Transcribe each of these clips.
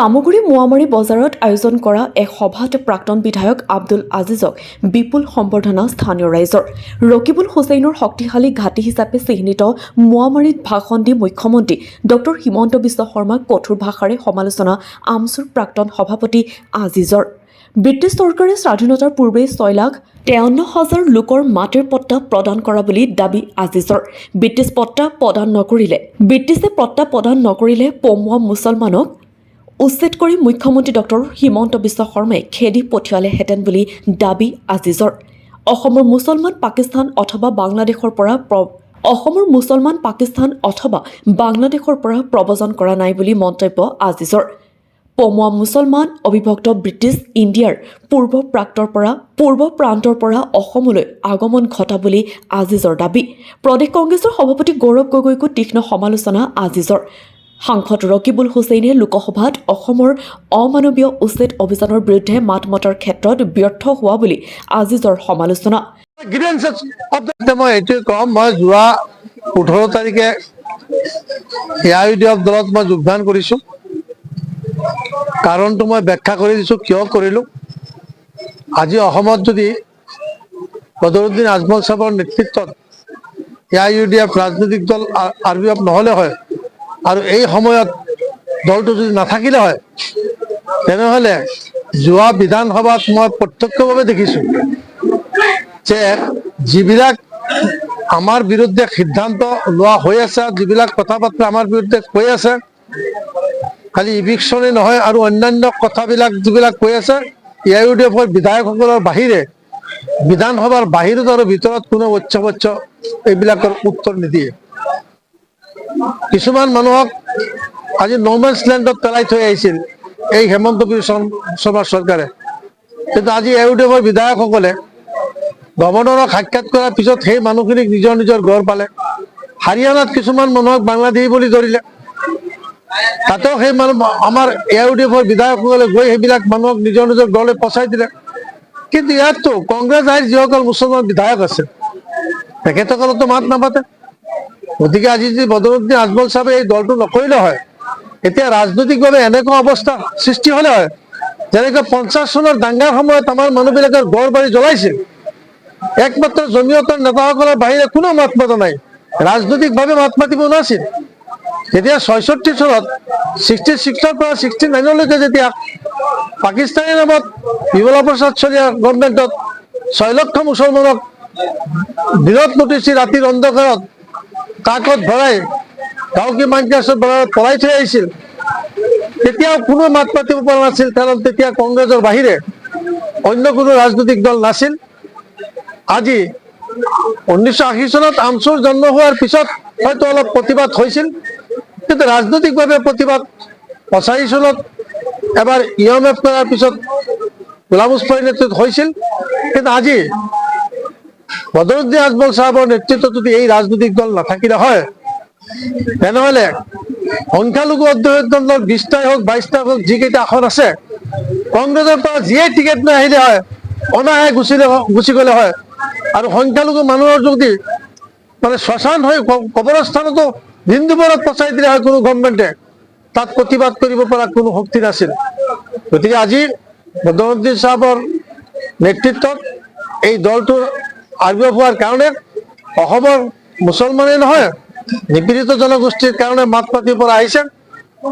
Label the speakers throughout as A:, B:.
A: চামগুৰি মোৱামৰী বজাৰত আয়োজন কৰা এক সভাত প্ৰাক্তন বিধায়ক আব্দুল আজিজক বিপুল সম্বৰ্ধনা স্থানীয় ৰাইজৰ। ৰকিবুল হুছেইনৰ শক্তিশালী ঘাটি হিচাপে চিহ্নিত মোৱামৰীত ভাষণ দি মুখ্যমন্ত্ৰী ডক্টৰ হিমন্ত বিশ্ব শৰ্মাক কঠোৰ ভাষাৰে সমালোচনা আমছুৰ প্ৰাক্তন সভাপতি আজিজৰ। ব্ৰিটিছ চৰকাৰে স্বাধীনতাৰ পূৰ্বে 6,53,000 লোকৰ মাটিৰ পট্টা প্ৰদান কৰা বুলি দাবী আজিজৰ। ব্ৰিটিছে পট্টা প্ৰদান নকৰিলে পমুৱা মুছলমানক উচ্ছেদ কৰি মুখ্যমন্ত্ৰী ডক্টৰ হিমন্ত বিশ্ব শৰ্মাই খেদি পঠিয়ালেহেঁতেন বুলি দাবী আজিজৰ। অসমৰ মুছলমান পাকিস্তান অথবা বাংলাদেশৰ পৰা প্ৰব্ৰজন কৰা নাই বুলি মন্তব্য আজিজৰ। পমুৱা মুছলমান অবিভক্ত ব্ৰিটিছ ইণ্ডিয়াৰ পূৰ্ব প্ৰান্তৰ পৰা অসমলৈ আগমন ঘটা বুলি আজিজৰ দাবী। প্ৰদেশ কংগ্ৰেছৰ সভাপতি গৌৰৱ গগৈকো তীক্ষ্ণ সমালোচনা আজিজৰ। সাংসদ ৰকিবুল হুছেইনে লোকসভাত অসমৰ অমানৱীয় উচ্ছেদ অভিযানৰ বিৰুদ্ধে মাত মতাৰ ক্ষেত্ৰত ব্যৰ্থ হোৱা বুলি আজিজৰ সমালোচনা।
B: মই এইটোৱে কম, মই যোৱা 18 তাৰিখে এআইইউডিএফ দলত মই যোগদান কৰিছো। কাৰণটো মই ব্যাখ্যা কৰি দিছো কিয় কৰিলো। আজি অসমত যদি বদৰুদ্দিন আজমল সাহেবৰ নেতৃত্বত এআইইউডিএফ ৰাজনৈতিক দল আৰপিএফ নহলে হয় আৰু এই সময়ত দলটো যদি নাথাকিলে হয়, তেনেহলে যোৱা বিধানসভাত মই প্ৰত্যক্ষভাৱে দেখিছো যে যিবিলাক আমাৰ বিৰুদ্ধে সিদ্ধান্ত লোৱা হৈ আছে, যিবিলাক কথা বাৰ্তা আমাৰ বিৰুদ্ধে কৈ আছে, খালি ইভিকশ্যনে নহয় আৰু অন্যান্য কথাবিলাক যিবিলাক কৈ আছে, এআইইউডিএফৰ বিধায়কসকলৰ বাহিৰে বিধানসভাৰ বাহিৰত আৰু ভিতৰত কোনো উচ্চ এইবিলাকৰ উত্তৰ নিদিয়ে। কিছুমান মানুহক আজি ন'মেন্স লেণ্ডত পেলাই থৈ আহিছিল এই হেমন্ত বিশ্ব শৰ্মা চৰকাৰে, কিন্তু আজি এআইইউডিএফৰ বিধায়কসকলে গভৰ্ণৰক সাক্ষাৎ কৰাৰ পিছত সেই মানুহখিনিক নিজৰ নিজৰ ঘৰ পালে। হাৰিয়ানাত কিছুমান মানুহক বাংলাদেশী বুলি ধৰিলে, তাতেও সেই মানুহ আমাৰ এআইইউডিএফৰ বিধায়কসকলে গৈ সেইবিলাক মানুহক নিজৰ নিজৰ ঘৰলৈ পচাই দিলে। কিন্তু ইয়াততো কংগ্ৰেছ আইৰ যিসকল মুছলমান বিধায়ক আছে তেখেতসকলতো মাত নামাতে। গতিকে আজি যদি বদৰুদ্দিন আজমল চাহাবে এই দলটো নকৰিলে হয়, এতিয়া ৰাজনৈতিকভাৱে এনেকুৱা অৱস্থা সৃষ্টি হলে হয় যেনেকৈ 50 চনৰ দাঙ্গাৰ সময়ত আমাৰ মানুহবিলাকৰ ঘৰ বাৰী জ্বলাইছিল। একমাত্ৰ জমিয়তৰ নেতাসকলৰ বাহিৰে কোনো মাত মতা নাই, ৰাজনৈতিকভাৱে মাত মাতিব নাছিল। যেতিয়া 66 চনত 66ৰ পৰা 69লৈকে যেতিয়া পাকিস্তানী নামত বিমলা প্ৰসাদ চলিহা গভৰ্ণমেণ্টত 6 লক্ষ মুছলমানক দিনত নটিছি ৰাতিৰ অন্ধকাৰত কাকত ভৰাই গাঁৱকী মানকাছৰ পলাই থৈ আহিছিল, তেতিয়াও কোনো মাত মাতিব পৰা নাছিল, কাৰণ তেতিয়া কংগ্ৰেছৰ বাহিৰে অন্য কোনো ৰাজনৈতিক দল নাছিল। আজি 1980 চনত আমছুৰ জন্ম হোৱাৰ পিছত হয়তো অলপ প্ৰতিবাদ হৈছিল, কিন্তু ৰাজনৈতিকভাৱে প্ৰতিবাদ 85 চনত এবাৰ ইএমএফ কৰাৰ পিছত গোলাম মুস্তফাৰ নেতৃত্বত হৈছিল। কিন্তু আজি বদৰুদ্দিন আজমল সাহেবৰ নেতৃত্বত যদি এই ৰাজনৈতিক দল নাথাকিলে হয়, তেনেহলে সংখ্যালঘু অধ্যয়ন দল 20টাই হওক 22টাই হওক যিকেইটা আসন আছে, কংগ্ৰেছৰ পৰা যিয়ে টিকেট লৈ আহিলে হয় অনাহে গুচি গলে হয়, আৰু সংখ্যালঘু মানুহৰ যদি মানে শ্মশান হৈ কবৰস্থানতো হিন্দুবোৰক পচাই দিলে হয় কোনো গভৰ্ণমেণ্টে, তাত প্ৰতিবাদ কৰিব পৰা কোনো শক্তি নাছিল। গতিকে আজি বদৰুদ্দিন সাহেবৰ নেতৃত্বত এই দলটোৰ আবিৰ্ভাৱ হোৱাৰ কাৰণে অসমৰ মুছলমানেই নহয়, নিপীড়িত জনগোষ্ঠীৰ কাৰণে মাত মাতিব পৰা আহিছে।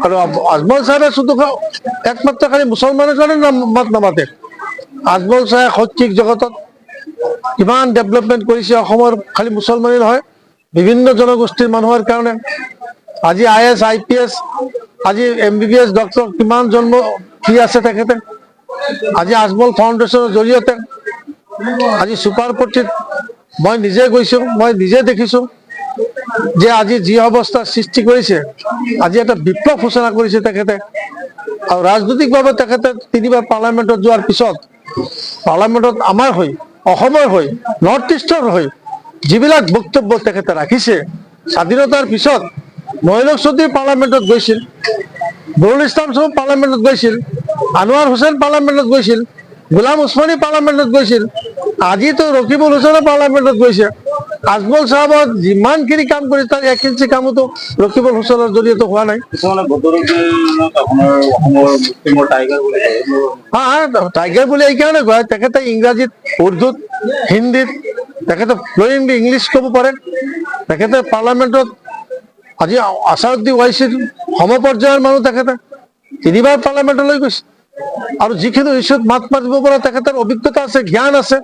B: আৰু আজমল চাহাবে শুধু একমাত্ৰ খালি মুছলমানৰ কাৰণে মাত নামাতে, আজমল চাহে শৈক্ষিক জগতত কিমান ডেভেলপমেণ্ট কৰিছে অসমৰ, খালি মুছলমানেই নহয় বিভিন্ন জনগোষ্ঠীৰ মানুহৰ কাৰণে। আজি IAS IPS, আজি MBBS ডক্টৰ কিমান জন্ম দি আছে তেখেতে। আজি আজমল ফাউণ্ডেশ্যনৰ জৰিয়তে আজি ছুপাৰ পট্টিত মই নিজে গৈছো, মই নিজে দেখিছো যে আজি যি অৱস্থাৰ সৃষ্টি কৰিছে, আজি এটা বিপ্লৱ সূচনা কৰিছে তেখেতে। আৰু ৰাজনৈতিকভাৱে তেখেতে 3বাৰ পাৰ্লামেণ্টত যোৱাৰ পিছত পাৰ্লামেণ্টত আমাৰ হৈ, অসমৰ হৈ, নৰ্থ ইষ্টৰ হৈ যিবিলাক বক্তব্য তেখেতে ৰাখিছে, স্বাধীনতাৰ পিছত মহিলক চৌধুৰী পাৰ্লামেণ্টত গৈছিল, নুৰুল ইছলাম চৌধুৰী পাৰ্লামেণ্টত গৈছিল, আনোৱাৰ হুছেইন পাৰ্লামেণ্টত গৈছিল, গোলাম উছমানী পাৰ্লামেণ্টত গৈছিল, আজিতো ৰকিবুল হুছেইনো পাৰ্লামেণ্টত গৈছে। আজমল চাহাবত যিমানখিনি কাম কৰিছে তাৰ 1 ইঞ্চি কামতো ৰকিবুল হুছেইনৰ জৰিয়তে হোৱা নাই।
C: কিছুমানে বদৰুদ্দিনক আপোনাৰ অসমৰ মুছলিমৰ টাইগাৰ বুলি কয়।
B: টাইগাৰ বুলি এইকাৰণে কয়, তেখেতে ইংৰাজীত, উৰ্দুত, হিন্দীত তেখেতে ফ্লুৱেণ্টলি ইংলিছ ক'ব পাৰে। তেখেতে পাৰ্লামেণ্টত আজি আছাৰুদ্দিন ওৱাইচিৰ সমপৰ্যায়ৰ মানুহ, তেখেতে 3 বাৰ পাৰ্লামেণ্টলৈ গৈছে আৰু যিখিনি ইছ্যুত মাত মাতিব পৰা তেখেতৰ অভিজ্ঞতা আছে, জ্ঞান আছে,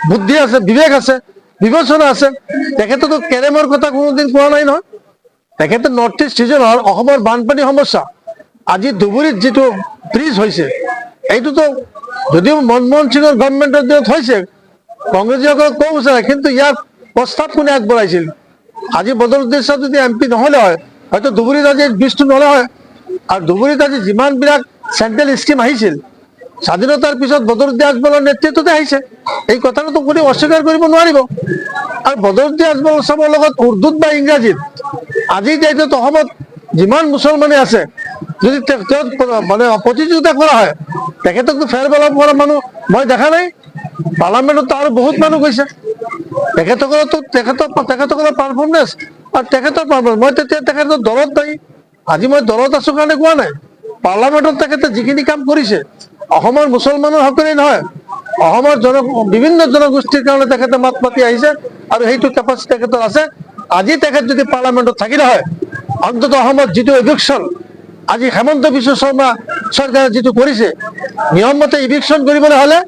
B: বুদ্ধি আছে, বিবেক আছে, বিবেচনা আছে। তেখেতেতো কেৰেমৰ কথা কোনোদিন কোৱা নাই নহয়। তেখেতে নৰ্থ ইষ্ট ৰিজনৰ অসমৰ বানপানী সমস্যা, আজি ধুবুৰীত যিটো ব্ৰিজ হৈছে, এইটোতো যদিও মনমোহন সিঙৰ গভৰ্ণমেণ্টৰ দিনত হৈছে, কংগ্ৰেছীসকলক ক'ব বিচাৰে, কিন্তু ইয়াৰ প্ৰস্তাৱ কোনে আগবঢ়াইছিল? আজি বদৰুদ্দিন শ্বাহ যদি MP নহ'লে হয়, হয়তো ধুবুৰীত আজি ব্ৰিজটো নহ'লে হয়। আৰু ধুবুৰীত আজি যিমানবিলাক চেণ্ট্ৰেল স্কিম আহিছিল, স্বাধীনতাৰ পিছত বদৰুদ্দিন আজমলৰ নেতৃত্বতে আহিছে। এই কথাটোতো কোনো অস্বীকাৰ কৰিব নোৱাৰিব। আৰু বদৰুদ্দিন আজমল চাহাবৰ লগত উৰ্দুত বা ইংৰাজীত আজি দায়িত্বত অসমত যিমান মুছলমানে আছে, যদি মানে প্ৰতিযোগিতা কৰা হয়, তেখেতকতো ফেৰ পেলাব পৰা মানুহ মই দেখা নাই। পাৰ্লামেণ্টত আৰু বহুত মানুহ গৈছে, তেখেতসকলৰ পাৰফৰ্মেঞ্চ আৰু তেখেতৰ পাৰফৰ্মেঞ্চ, মই তেতিয়া তেখেতৰ দলত নাই। আজি মই দলত আছো কাৰণে কোৱা নাই। পাৰ্লামেণ্টত তেখেতে যিখিনি কাম কৰিছে, অসমৰ মুছলমানৰ হকেই নহয়, অসমৰ বিভিন্ন জনগোষ্ঠীৰ কাৰণে তেখেতে মাত মাতি আহিছে আৰু সেইটো কেপাচিটি তেখেতৰ আছে। আজি তেখেত যদি পাৰ্লামেণ্টত থাকিলে হয়, অন্তত অসমত যিটো ইভিকশ্যন আজি হেমন্ত বিশ্ব শৰ্মা চৰকাৰে যিটো কৰিছে, নিয়মমতে ইভিকশ্যন কৰিবলৈ হ'লে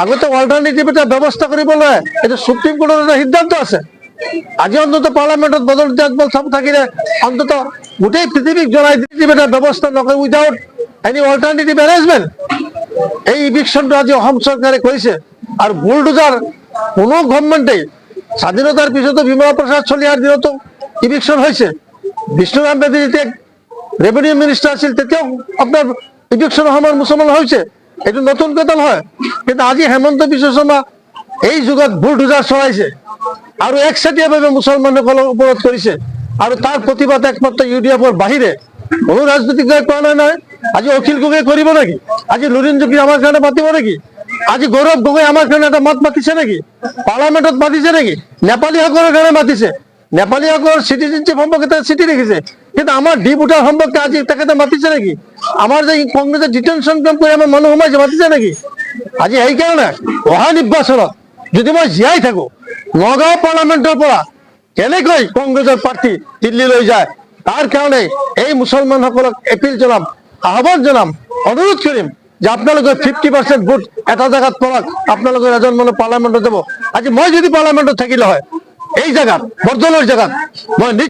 B: আগতে অল্টাৰনেটিভ এটা ব্যৱস্থা কৰিবলৈ, এইটো সুপ্ৰিম কোৰ্টৰ এটা সিদ্ধান্ত আছে। আজি অন্তত পাৰ্লামেণ্টত বদৰুদ্দিন আজমল চাহাব থাকিলে অন্তত গোটেই পৃথিৱীক জনাই এটা ব্যৱস্থা নকৰে, উইদাউট এনি অল্টাৰনেটিভ এৰেঞ্জমেণ্ট এই ইভিকশ্যনটো আজি অসম চৰকাৰে কৰিছে। আৰু বুলডোজাৰ কোনো গভৰ্ণমেণ্টেই, স্বাধীনতাৰ পিছতো বিমলা প্ৰসাদ চলিহাৰ দিনতো ইভিকশ্যন হৈছে, বিষ্ণুৰাম মেধি যেতিয়া ৰেভিনিউ মিনিষ্টাৰ আছিল তেতিয়াও আপোনাৰ ইভিকশ্যন অসমৰ মুছলমান হৈছে, এইটো নতুন কথা নহয়। কিন্তু আজি হেমন্ত বিশ্ব শৰ্মা এই যুগত বুলডোজাৰ চলাইছে আৰু একচেটিয়াভাৱে মুছলমানসকলৰ ওপৰত কৰিছে। আৰু তাৰ প্ৰতিবাদ একমাত্ৰ UDF-ৰ বাহিৰে কোনো ৰাজনৈতিক দলে কোৱা নাই নহয়। আজি অখিল গগৈ কৰিব নেকি? আজি লুৰিণ জুকি আমাৰ কাৰণে মাতিব নেকি? আজি গৌৰৱ গগৈ আমাৰ কাৰণে এটা মাত মাতিছে নেকি? পাৰ্লামেণ্টত মাতিছে নেকি? নেপালীসকলৰ কাৰণে মাতিছে, নেপালীসকলৰ চিটিজেনশ্বিপ সম্পৰ্কে চিঠি লিখিছে, কিন্তু আমাৰ ভোটাৰ সম্পৰ্কে আজি তেখেতে মাতিছে নেকি? আমাৰ যে কংগ্ৰেছে ডিটেনশ্যন কেম্প কৰি আমাৰ মানুহ সোমাইছে, মাতিছে নেকি? আজি সেইকাৰণে অহা নিৰ্বাচনত যদি মই জীয়াই থাকো, নগাঁও পাৰ্লামেণ্টৰ পৰা কেনেকৈ কংগ্ৰেছৰ প্ৰাৰ্থী দিল্লীলৈ যায়, তাৰ কাৰণে এই মুছলমানসকলক এপিল জনাম, আহ্বান জনাম, অনুৰোধ কৰিম যে আপোনালোকে 50% ভোট এটা জেগাত পৰক, আপোনালোকৰ এজন মানুহ পাৰ্লামেণ্টত যাব। আজি মই যদি পাৰ্লামেণ্টত থাকিলে হয়, এই জেগাত বৰদলৈৰ জেগাত মই